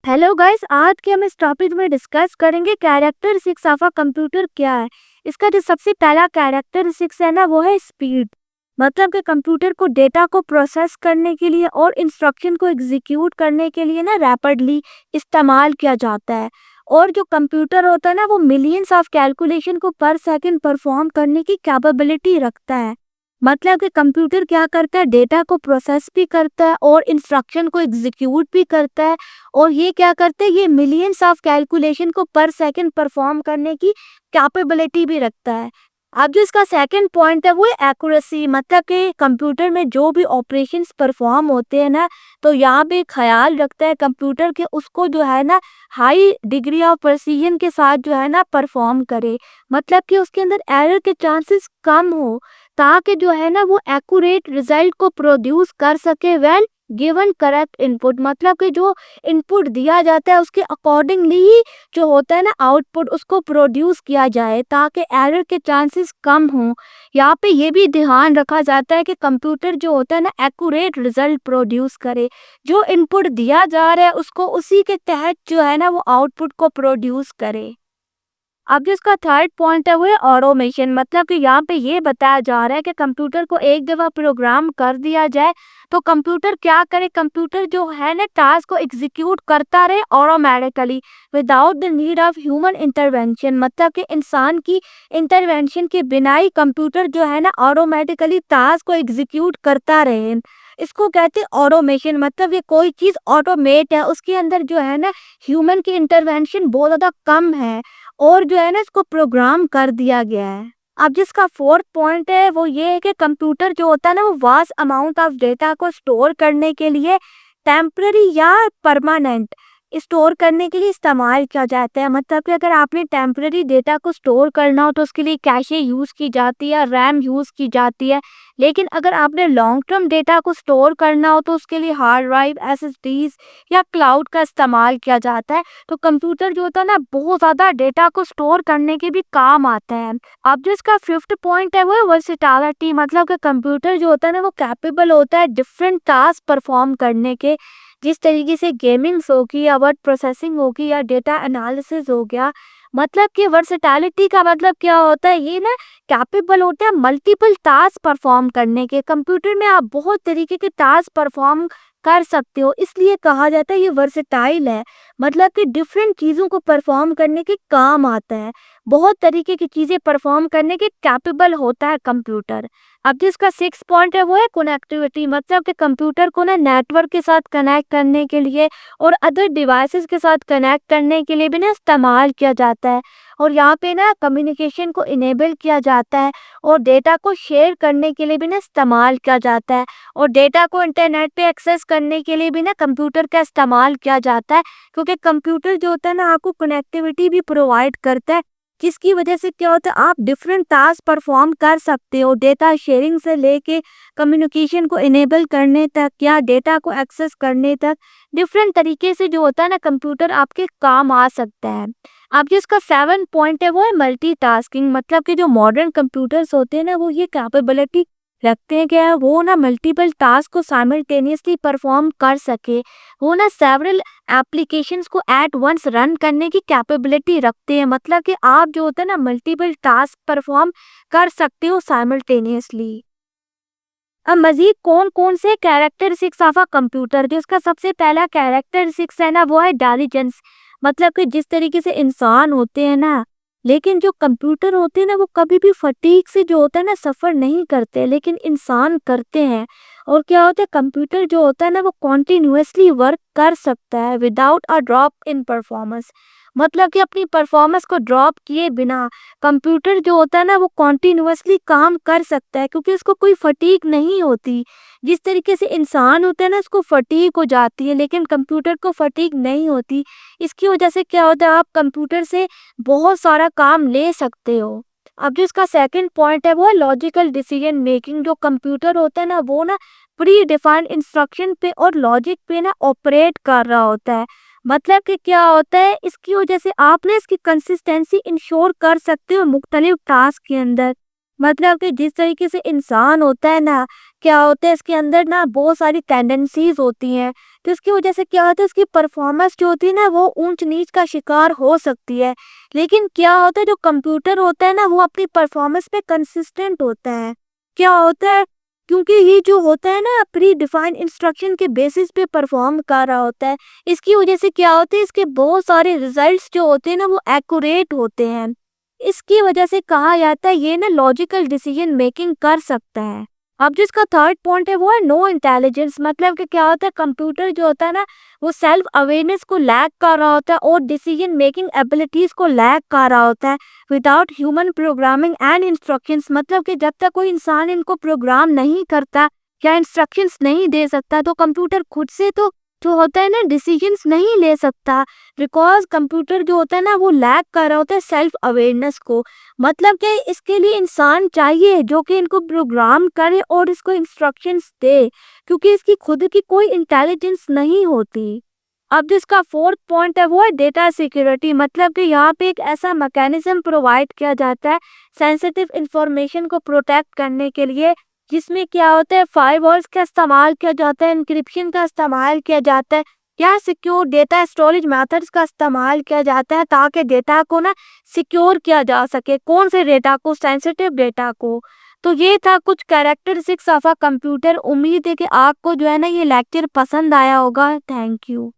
Hello guys, आज के हम इस टॉपिक में डिस्कस करेंगे कैरेक्टरिस्टिक्स ऑफ अ कंप्यूटर क्या है। इसका जो सबसे पहला कैरेक्टरिस्टिक्स है ना, वो है स्पीड। मतलब कि कंप्यूटर को डेटा को प्रोसेस करने के लिए और इंस्ट्रक्शन को एग्जीक्यूट करने के लिए ना रैपिडली इस्तेमाल किया जाता है। और जो कंप्यूटर होता है ना, वो मिलियंस ऑफ कैलकुलेशन को पर सेकंड परफॉर्म करने की कैपेबिलिटी रखता है। मतलब कि कंप्यूटर क्या करता है, डेटा को प्रोसेस भी करता है और इंस्ट्रक्शन को एग्जीक्यूट भी करता है। और ये क्या करते हैं, ये मिलियंस ऑफ कैलकुलेशन को पर सेकंड परफॉर्म करने की कैपेबिलिटी भी रखता है। अब जो इसका सेकंड पॉइंट है वो है एक्यूरेसी। मतलब कि कंप्यूटर में जो भी ऑपरेशंस परफॉर्म होते हैं ना, तो यहाँ पे ख्याल रखता है कंप्यूटर के उसको जो है ना हाई डिग्री ऑफ प्रिसीजन के साथ जो है ना परफॉर्म करे। मतलब कि उसके अंदर एरर के चांसेस कम हो, ताकि जो है ना वो एक्यूरेट रिजल्ट को प्रोड्यूस कर सके व्हेन गिवन करेक्ट इनपुट। मतलब कि जो इनपुट दिया जाता है उसके अकॉर्डिंगली ही जो होता है ना आउटपुट उसको प्रोड्यूस किया जाए, ताकि एरर के चांसेस कम हों। यहाँ पे ये भी ध्यान रखा जाता है कि कंप्यूटर जो होता है ना एक्यूरेट रिजल्ट प्रोड्यूस करे। जो इनपुट दिया जा रहा है उसको उसी के तहत जो है ना वो आउटपुट को प्रोड्यूस करे। अब जो इसका थर्ड पॉइंट है वो है ऑटोमेशन। मतलब कि यहाँ पे ये बताया जा रहा है कि कंप्यूटर को एक दफ़ा प्रोग्राम कर दिया जाए तो कंप्यूटर क्या करे, कंप्यूटर जो है ना टास्क को एग्जीक्यूट करता रहे automatically without the need of human intervention. मतलब कि इंसान की इंटरवेंशन के बिना ही कंप्यूटर जो है ना ऑटोमेटिकली टास्क को एग्जीक्यूट करता रहे। इसको कहते हैं ऑटोमेशन। मतलब ये कोई चीज़ ऑटोमेट है, उसके अंदर जो है ना ह्यूमन की इंटरवेंशन बहुत ज़्यादा कम है और जो है ना इसको प्रोग्राम कर दिया गया है। अब जिसका फोर्थ पॉइंट है वो ये है कि कंप्यूटर जो होता है ना वो वास्ट अमाउंट ऑफ डेटा को स्टोर करने के लिए टेम्पररी या परमानेंट स्टोर करने के लिए इस्तेमाल किया जाता है। मतलब कि अगर आपने टेम्पररी डेटा को स्टोर करना हो तो उसके लिए कैशे यूज़ की जाती है, रैम यूज़ की जाती है। लेकिन अगर आपने लॉन्ग टर्म डेटा को स्टोर करना हो तो उसके लिए हार्ड ड्राइव, एसएसडीज या क्लाउड का इस्तेमाल किया जाता है। तो कंप्यूटर जो होता है ना बहुत ज़्यादा डेटा को स्टोर करने के भी काम आता है। अब जो इसका फिफ्थ पॉइंट है वो है वर्सेटालिटी। मतलब कि कंप्यूटर जो होता है ना वो कैपेबल होता है डिफरेंट टास्क परफॉर्म करने के। जिस तरीके से गेमिंग्स होगी या वर्ड प्रोसेसिंग होगी या डेटा एनालिसिस हो गया। मतलब कि वर्सेटालिटी का मतलब क्या होता है, ये ना कैपेबल होता है मल्टीपल टास्क परफॉर्म करने के। कंप्यूटर में आप बहुत तरीके के टास्क परफॉर्म कर सकते हो, इसलिए कहा जाता है ये वर्सेटाइल है। मतलब कि डिफरेंट चीज़ों को परफॉर्म करने के काम आता है, बहुत तरीके की चीज़ें परफॉर्म करने के कैपेबल होता है कंप्यूटर। अब जिसका सिक्स पॉइंट है वो है कनेक्टिविटी। मतलब कि कंप्यूटर को ना नेटवर्क के साथ कनेक्ट करने के लिए और अदर डिवाइसेस के साथ कनेक्ट करने के लिए भी ना इस्तेमाल किया जाता है। और यहाँ पे ना कम्युनिकेशन को इनेबल किया जाता है और डेटा को शेयर करने के लिए भी ना इस्तेमाल किया जाता है। और डेटा को इंटरनेट पे एक्सेस करने के लिए भी ना कंप्यूटर का इस्तेमाल किया जाता है, क्योंकि कंप्यूटर जो होता है ना आपको कनेक्टिविटी भी प्रोवाइड करता है, जिसकी वजह से क्या होता है आप डिफरेंट टास्क परफॉर्म कर सकते हो। डेटा शेयरिंग से लेके कम्युनिकेशन को इनेबल करने तक या डेटा को एक्सेस करने तक डिफरेंट तरीके से जो होता है ना कंप्यूटर आपके काम आ सकता है। अब जिसका सेवन पॉइंट है वो है मल्टीटास्किंग। मतलब कि जो मॉडर्न कंप्यूटर्स होते हैं ना वो ये कैपेबिलिटी रखते हैं क्या है, वो ना मल्टीपल टास्क को साइमल्टेनियसली परफॉर्म कर सके। वो ना सेवरल एप्लीकेशंस को एट वंस रन करने की कैपेबिलिटी रखते हैं। मतलब कि आप जो होता है ना मल्टीपल टास्क परफॉर्म कर सकते हो साइमल्टेनियसली। अब मजीद कौन कौन से कैरेक्टरिस्टिक्स ऑफ अ कंप्यूटर, जो इसका सबसे पहला कैरेक्टरिस्टिक्स है ना वो है इंटेलिजेंस। मतलब कि जिस तरीके से इंसान होते हैं ना, लेकिन जो कंप्यूटर होते हैं ना वो कभी भी फटीग से जो होता है ना सफ़र नहीं करते, लेकिन इंसान करते हैं। और क्या होता है, कंप्यूटर जो होता है ना वो कॉन्टिन्यूसली वर्क कर सकता है without a drop in performance. मतलब कि अपनी परफॉर्मेंस को ड्रॉप किए बिना कंप्यूटर जो होता है ना वो कॉन्टिन्यूसली काम कर सकता है, क्योंकि उसको कोई फटीग नहीं होती। जिस तरीके से इंसान होता है ना उसको फटीग हो जाती है, लेकिन कंप्यूटर को फटीग नहीं होती। इसकी वजह से क्या होता है आप कंप्यूटर से बहुत सारा काम ले सकते हो। अब जो इसका सेकंड पॉइंट है वो है लॉजिकल डिसीजन मेकिंग। जो कंप्यूटर होता है ना वो ना प्री डिफाइंड इंस्ट्रक्शन पे और लॉजिक पे ना ऑपरेट कर रहा होता है। मतलब कि क्या होता है, इसकी वजह से आप ना इसकी कंसिस्टेंसी इंश्योर कर सकते हो मुख्तलिफ टास्क के अंदर। मतलब कि जिस तरीके से इंसान होता है ना, क्या होता है इसके अंदर ना बहुत सारी टेंडेंसीज होती हैं, तो इसकी वजह से क्या होता है उसकी परफॉर्मेंस जो होती है ना वो ऊंच नीच का शिकार हो सकती है। लेकिन क्या होता है जो कंप्यूटर होता है ना वो अपनी परफॉर्मेंस पे कंसिस्टेंट होता है। क्या होता है, क्योंकि ये जो होता है ना प्री डिफाइंड इंस्ट्रक्शन के बेसिस पे परफॉर्म कर रहा होता है। इसकी वजह से क्या होता है इसके बहुत सारे रिजल्ट्स जो होते हैं ना वो एक्यूरेट होते हैं। इसकी वजह से कहा जाता है ये ना लॉजिकल डिसीजन मेकिंग कर सकता है। अब जिसका थर्ड पॉइंट है वो है नो इंटेलिजेंस, मतलब कि क्या होता है कंप्यूटर जो होता है ना वो सेल्फ अवेयरनेस को लैक कर रहा होता है और डिसीजन मेकिंग एबिलिटीज को लैक कर रहा होता है without human programming and instructions. मतलब कि जब तक कोई इंसान इनको प्रोग्राम नहीं करता या इंस्ट्रक्शंस नहीं दे सकता तो कंप्यूटर खुद से तो जो होता है ना डिसीजंस नहीं ले सकता, बिकॉज कंप्यूटर जो होता है ना वो लैक कर रहा होता है सेल्फ अवेयरनेस को। मतलब कि इसके लिए इंसान चाहिए जो कि इनको प्रोग्राम करे और इसको इंस्ट्रक्शंस दे, क्योंकि इसकी खुद की कोई इंटेलिजेंस नहीं होती। अब जिसका फोर्थ पॉइंट है वो है डेटा सिक्योरिटी, मतलब कि यहाँ पे एक ऐसा मैकेनिज्म प्रोवाइड किया जाता है सेंसिटिव इंफॉर्मेशन को प्रोटेक्ट करने के लिए, जिसमें क्या होता है फायरवॉल्स का इस्तेमाल किया जाता है, एन्क्रिप्शन का इस्तेमाल किया जाता है या सिक्योर डेटा स्टोरेज मेथड्स का इस्तेमाल किया जाता है ताकि डेटा को ना सिक्योर किया जा सके। कौन से डेटा को? सेंसिटिव डेटा को। तो ये था कुछ कैरेक्टरिस्टिक्स ऑफ अ कंप्यूटर। उम्मीद है कि आपको जो है ना ये लेक्चर पसंद आया होगा। Thank you.